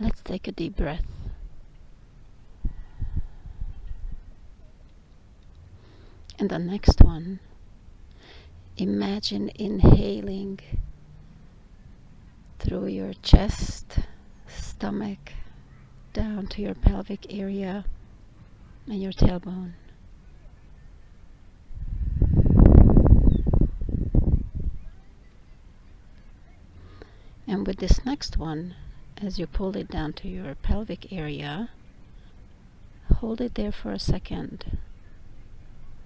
Let's take a deep breath. And the next one, imagine inhaling through your chest, stomach, down to your pelvic area and your tailbone. And with this next one, as you pull it down to your pelvic area, hold it there for a second.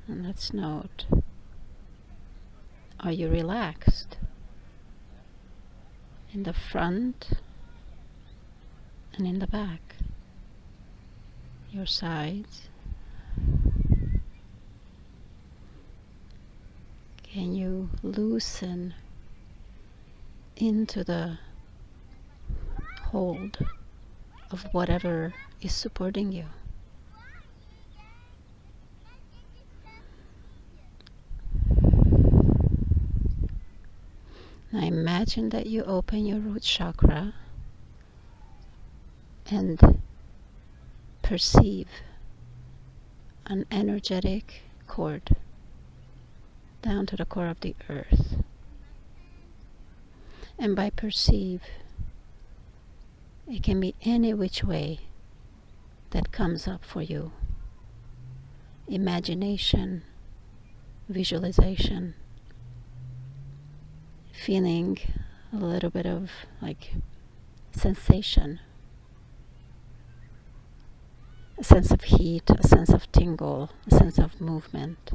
And let's note, are you relaxed? In the front and in the back, your sides. Can you loosen into the hold of whatever is supporting you? Now imagine that you open your root chakra and perceive an energetic cord down to the core of the earth. And by perceive, it can be any which way that comes up for you. Imagination, visualization, feeling a little bit of like sensation, a sense of heat, a sense of tingle, a sense of movement.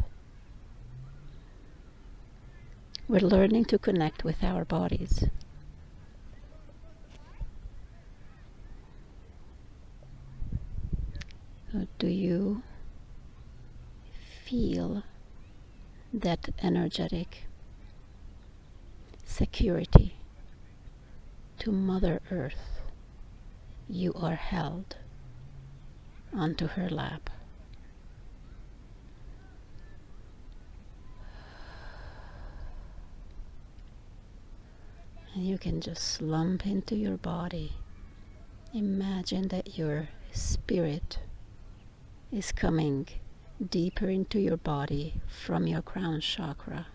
We're learning to connect with our bodies. So do you feel that energetic security to Mother Earth? You are held onto her lap. And you can just slump into your body. Imagine that your spirit is coming deeper into your body from your crown chakra.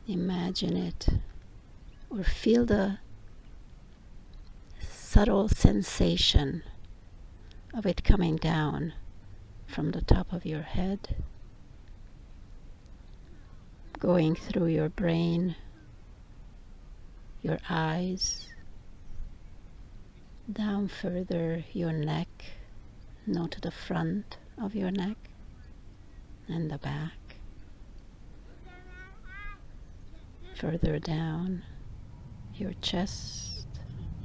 Imagine it, or feel the subtle sensation of it coming down from the top of your head, going through your brain, your eyes, down further your neck, no, to the front of your neck and the back, further down your chest,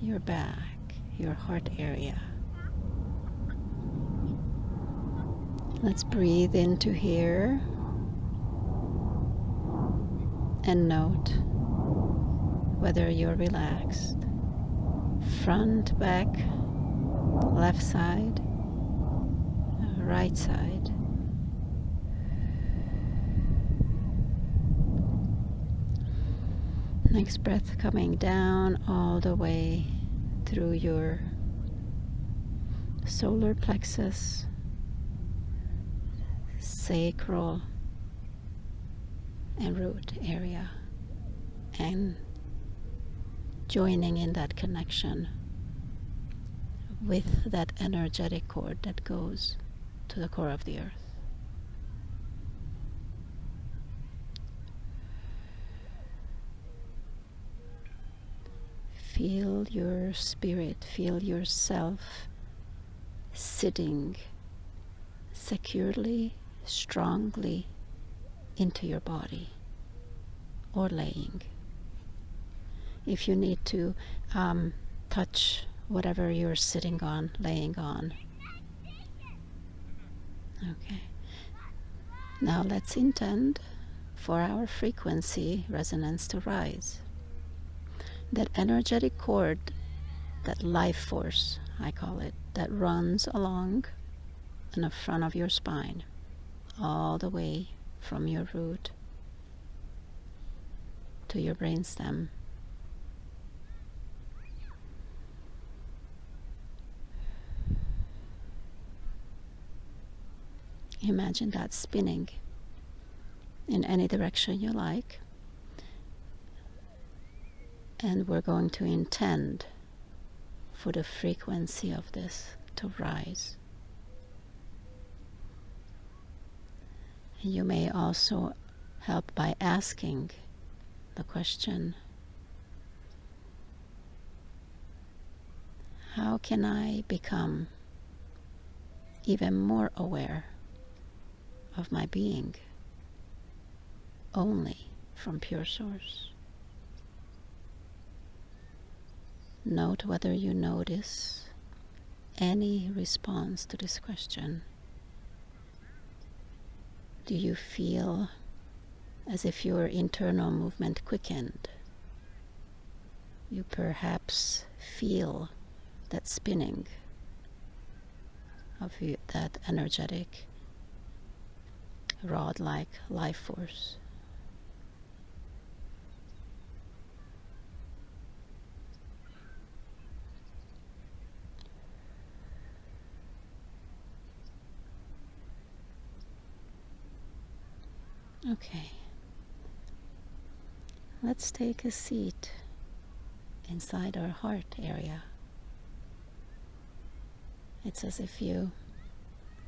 your back, your heart area. Let's breathe into here and note whether you're relaxed. Front, back, left side, right side. Next breath coming down all the way through your solar plexus, sacral, and root area, and joining in that connection with that energetic cord that goes to the core of the earth. Feel your spirit, feel yourself sitting securely, strongly into your body, or laying. If you need to touch whatever you're sitting on, laying on. Okay. Now let's intend for our frequency resonance to rise. That energetic cord, that life force, I call it, that runs along in the front of your spine, all the way from your root to your brainstem, Imagine that spinning in any direction you like. And we're going to intend for the frequency of this to rise. You may also help by asking the question, how can I become even more aware of my being only from pure source? Note whether you notice any response to this question. Do you feel as if your internal movement quickened? You perhaps feel that spinning of that energetic rod-like life force. Okay, let's take a seat inside our heart area. It's as if you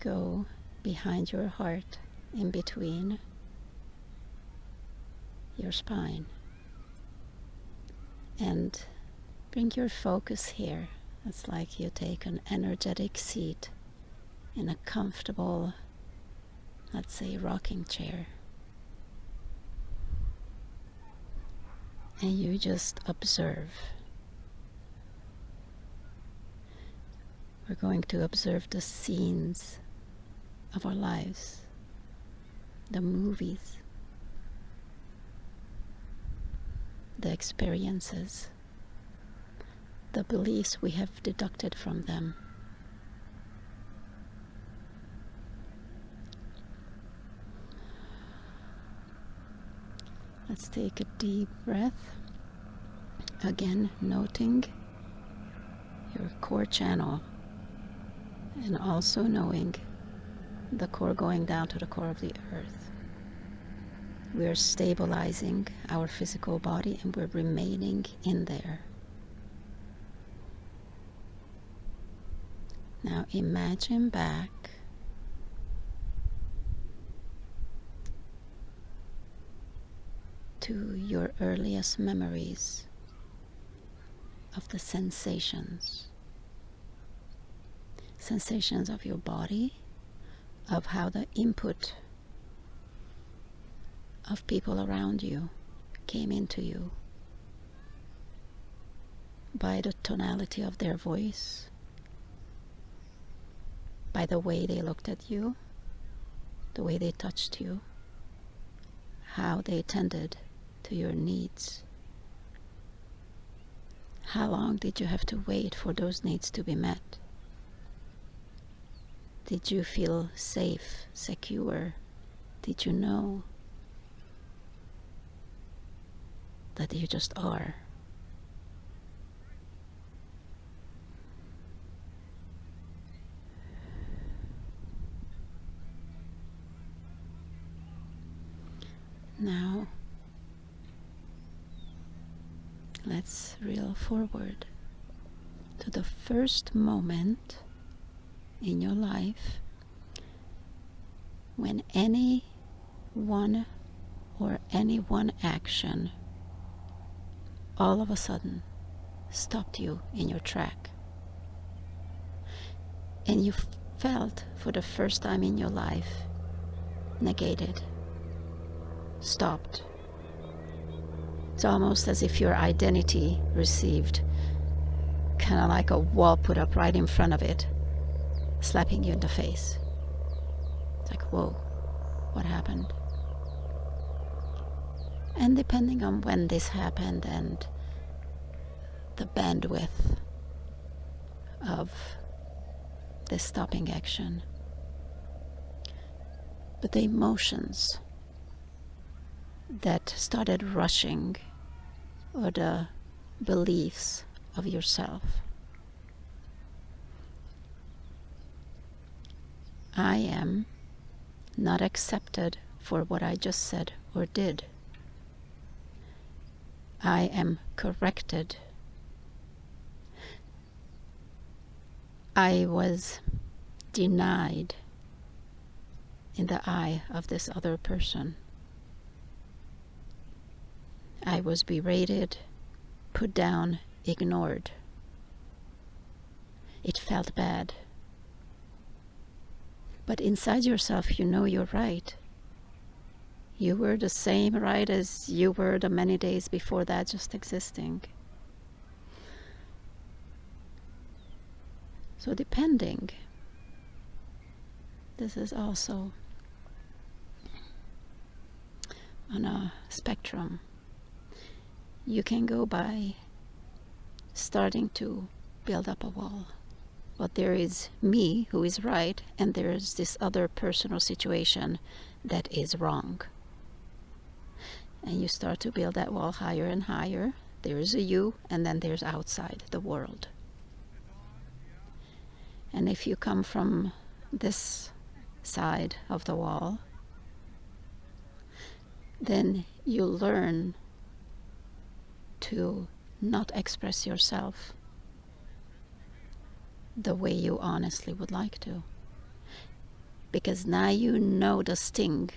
go behind your heart, in between your spine, and bring your focus here. It's like you take an energetic seat in a comfortable, let's say, rocking chair. And you just observe. We're going to observe the scenes of our lives, the movies, the experiences, the beliefs we have deducted from them. Let's take a deep breath. Again, noting your core channel and also knowing the core going down to the core of the earth. We are stabilizing our physical body and we're remaining in there. Now imagine back to your earliest memories of the sensations of your body, of how the input of people around you came into you by the tonality of their voice, by the way they looked at you, the way they touched you, how they tended to your needs. How long did you have to wait for those needs to be met? Did you feel safe, secure? Did you know that you just are? Now, let's reel forward to the first moment in your life when any one action all of a sudden stopped you in your track, and you felt for the first time in your life negated, stopped. It's almost as if your identity received kind of like a wall put up right in front of it, slapping you in the face. It's like, whoa, what happened? And depending on when this happened and the bandwidth of this stopping action, but the emotions that started rushing, or the beliefs of yourself. I am not accepted for what I just said or did. I am corrected. I was denied in the eye of this other person. I was berated, put down, ignored. It felt bad. But inside yourself, you know you're right. You were the same right as you were the many days before that, just existing. So depending, this is also on a spectrum. You can go by starting to build up a wall. But there is me who is right, and there is this other person or situation that is wrong. And you start to build that wall higher and higher. There is a you, and then there's outside, the world. And if you come from this side of the wall, then you learn to not express yourself the way you honestly would like to. Because now you know the sting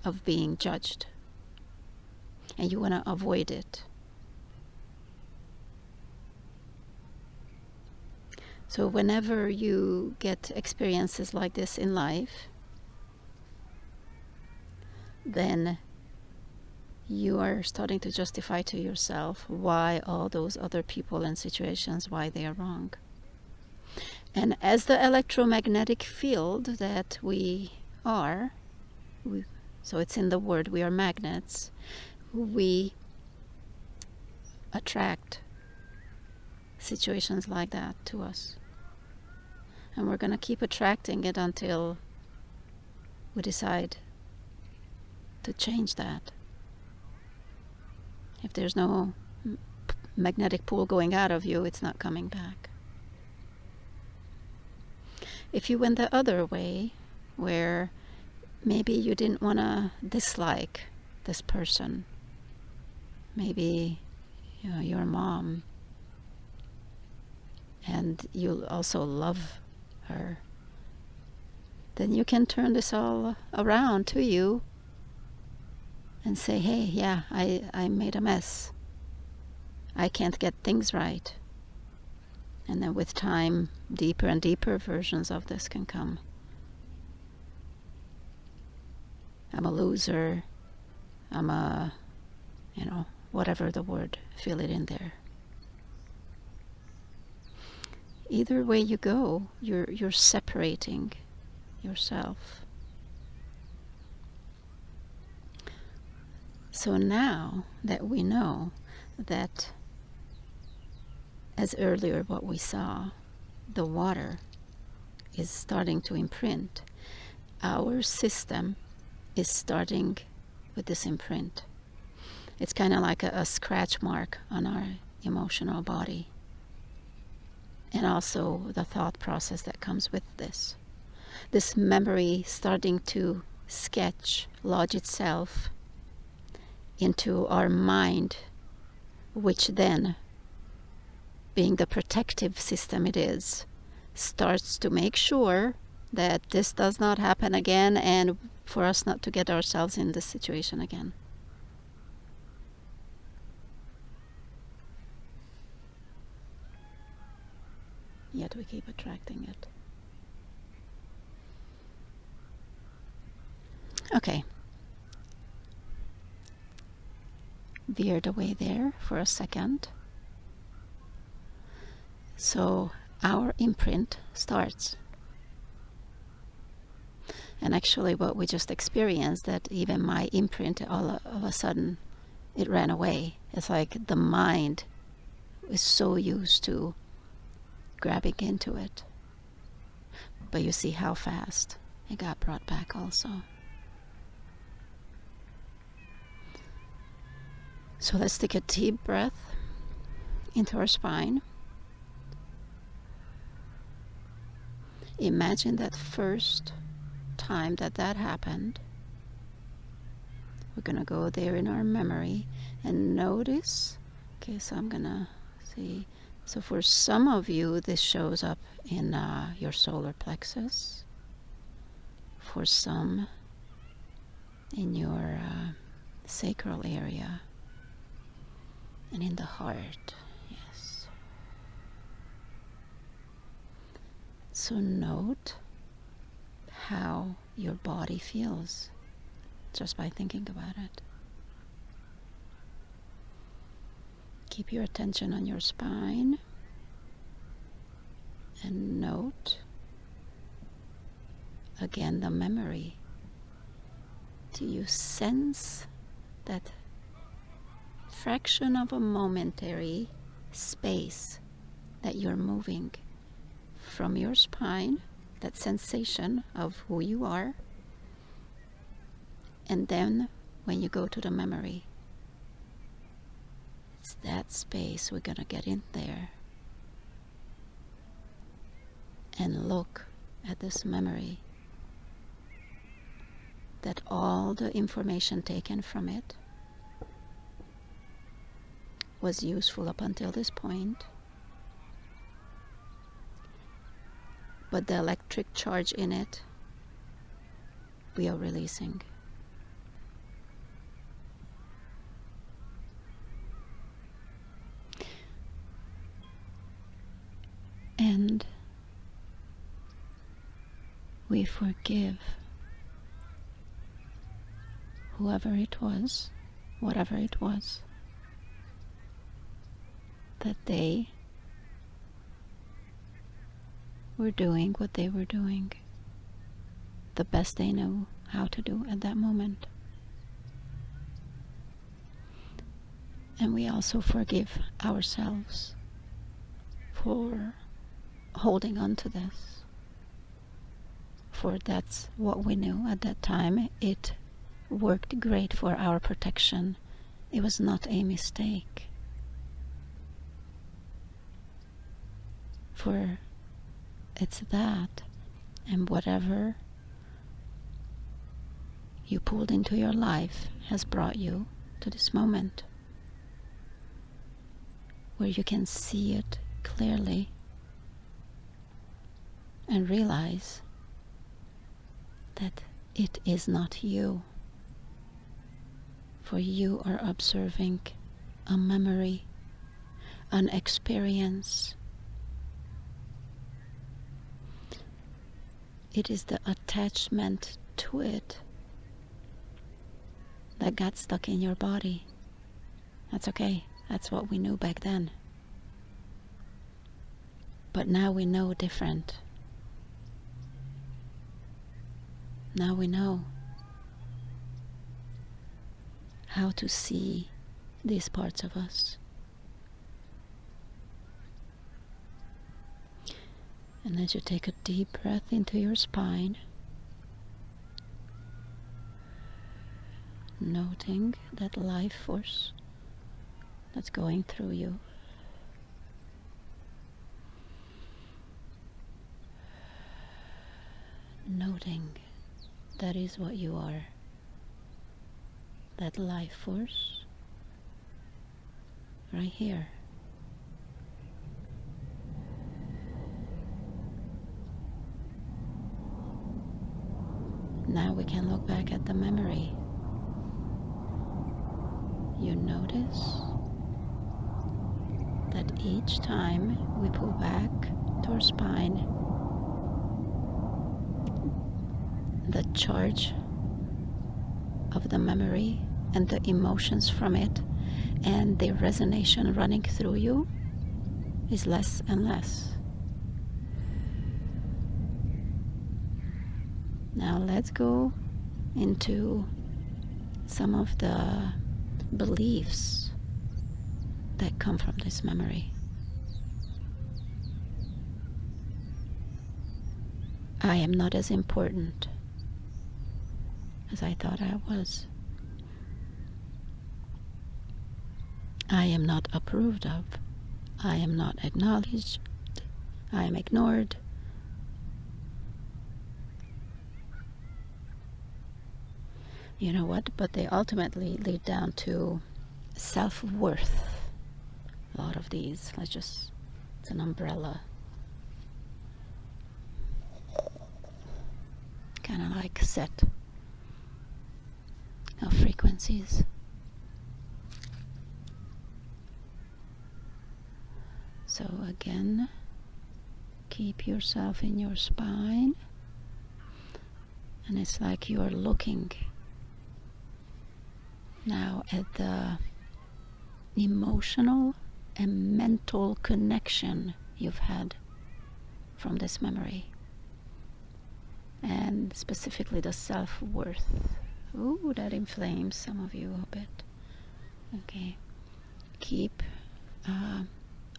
of being judged, and you want to avoid it. So whenever you get experiences like this in life, then you are starting to justify to yourself why all those other people and situations, why they are wrong. And as the electromagnetic field that we are, so it's in the word, we are magnets, we attract situations like that to us. And we're going to keep attracting it until we decide to change that. If there's no magnetic pull going out of you, it's not coming back. If you went the other way, where maybe you didn't want to dislike this person, maybe your mom, and you also love her, then you can turn this all around to you and say, hey, yeah, I made a mess. I can't get things right. And then with time, deeper and deeper versions of this can come. I'm a loser. I'm a, whatever the word, fill it in there. Either way you go, you're separating yourself. So now that we know that, as earlier what we saw, the water is starting to imprint, our system is starting with this imprint. It's kind of like a scratch mark on our emotional body. And also the thought process that comes with this. This memory starting to sketch, lodge itself into our mind, which then, being the protective system it is, starts to make sure that this does not happen again, and for us not to get ourselves in this situation again. Yet we keep attracting it. Okay. Veered away there for a second. So our imprint starts. And actually what we just experienced, that even my imprint, all of a sudden, it ran away. It's like the mind is so used to grabbing into it. But you see how fast it got brought back also. So let's take a deep breath into our spine. Imagine that first time that happened. We're gonna go there in our memory and notice. Okay, so I'm gonna see. So for some of you, this shows up in your solar plexus. For some, in your sacral area and in the heart. Yes. So note how your body feels just by thinking about it. Keep your attention on your spine and note again the memory. Do you sense that fraction of a momentary space that you're moving from your spine, that sensation of who you are, and then when you go to the memory, it's that space. We're gonna get in there and look at this memory, that all the information taken from it was useful up until this point, but the electric charge in it we are releasing. And we forgive whoever it was, whatever it was, that they were doing what they were doing, the best they knew how to do at that moment. And we also forgive ourselves for holding on to this, for that's what we knew at that time. It worked great for our protection. It was not a mistake. For it's that, and whatever you pulled into your life has brought you to this moment where you can see it clearly and realize that it is not you. For you are observing a memory, an experience. It is the attachment to it that got stuck in your body. That's okay. That's what we knew back then. But now we know different. Now we know how to see these parts of us. And as you take a deep breath into your spine, noting that life force that's going through you, noting that is what you are, that life force right here. Now we can look back at the memory. You notice that each time we pull back to our spine, the charge of the memory and the emotions from it and the resonance running through you is less and less. Now let's go into some of the beliefs that come from this memory. I am not as important as I thought I was. I am not approved of. I am not acknowledged. I am ignored. you know what, but they ultimately lead down to self-worth. A lot of these, it's an umbrella, kind of like set of frequencies. So again, keep yourself in your spine, and it's like you're looking now at the emotional and mental connection you've had from this memory, and specifically the self-worth. Ooh, that inflames some of you a bit. Okay, keep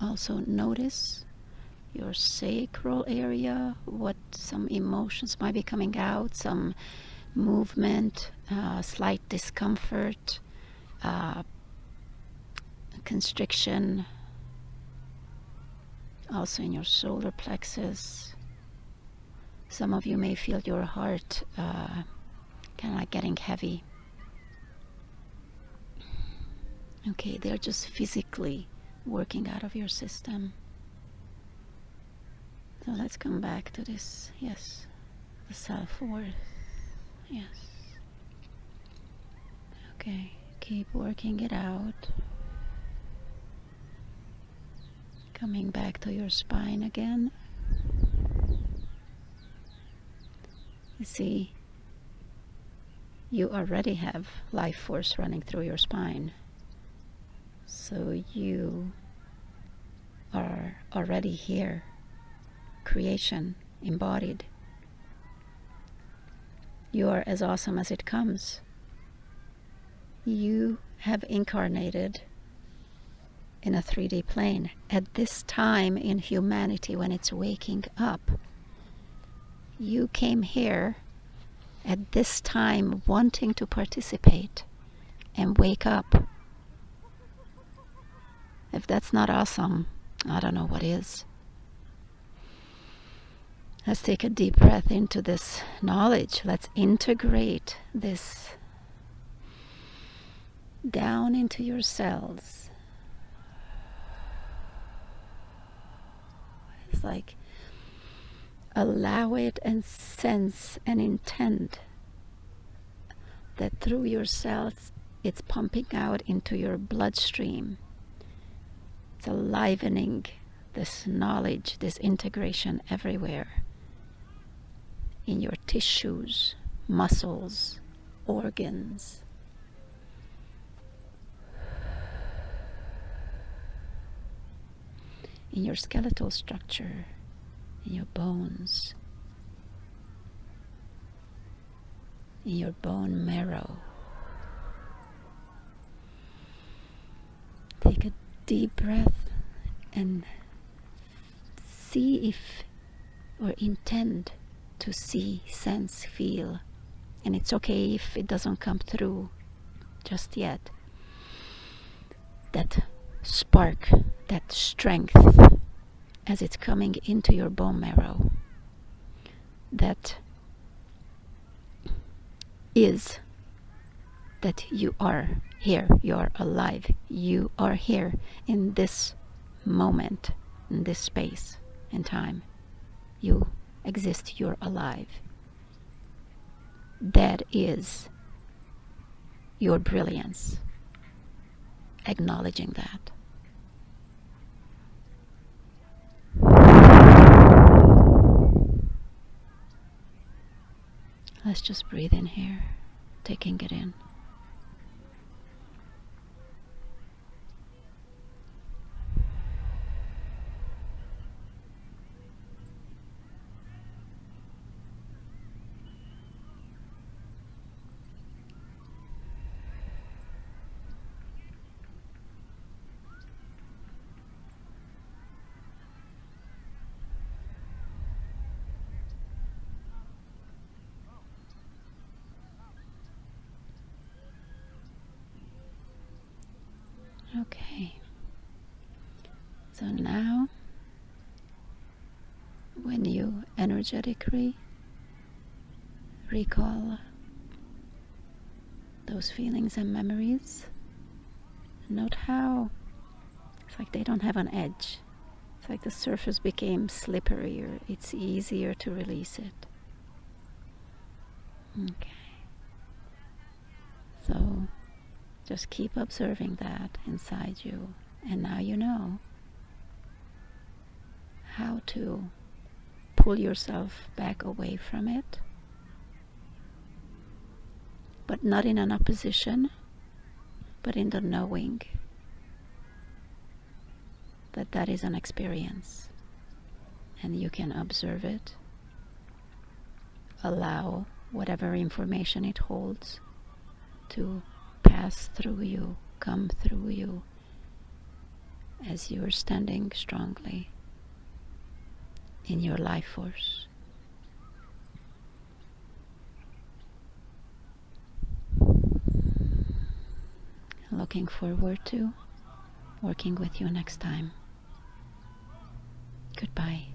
also notice your sacral area, what some emotions might be coming out, some movement, slight discomfort, constriction, also in your solar plexus. Some of you may feel your heart kind of like getting heavy. Okay, they're just physically working out of your system. So let's come back to this. Yes, the self-worth. Yes. Okay, keep working it out. Coming back to your spine again. You see, you already have life force running through your spine. So you are already here. Creation embodied. You are as awesome as it comes. You have incarnated in a 3D plane at this time in humanity when it's waking up. You came here at this time wanting to participate and wake up. If that's not awesome, I don't know what is. Let's take a deep breath into this knowledge. Let's integrate this down into your cells. It's like allow it and sense and intend that through your cells it's pumping out into your bloodstream. It's enlivening this knowledge, this integration everywhere. In your tissues, muscles, organs. In your skeletal structure, in your bones, in your bone marrow. Take a deep breath and see if, or intend to see, sense, feel. And it's okay if it doesn't come through just yet. That spark, that strength as it's coming into your bone marrow. That is that you are here, you are alive, you are here in this moment, in this space and time. You exist, you're alive. That is your brilliance. Acknowledging that. Let's just breathe in here, taking it in. Okay, so now when you energetically recall those feelings and memories. Note how it's like they don't have an edge. It's like the surface became slipperier. It's easier to release it. Okay. So just keep observing that inside you. And now you know how to pull yourself back away from it, but not in an opposition, but in the knowing that that is an experience and you can observe it, allow whatever information it holds to pass through you, come through you as you are standing strongly in your life force. Looking forward to working with you next time. Goodbye.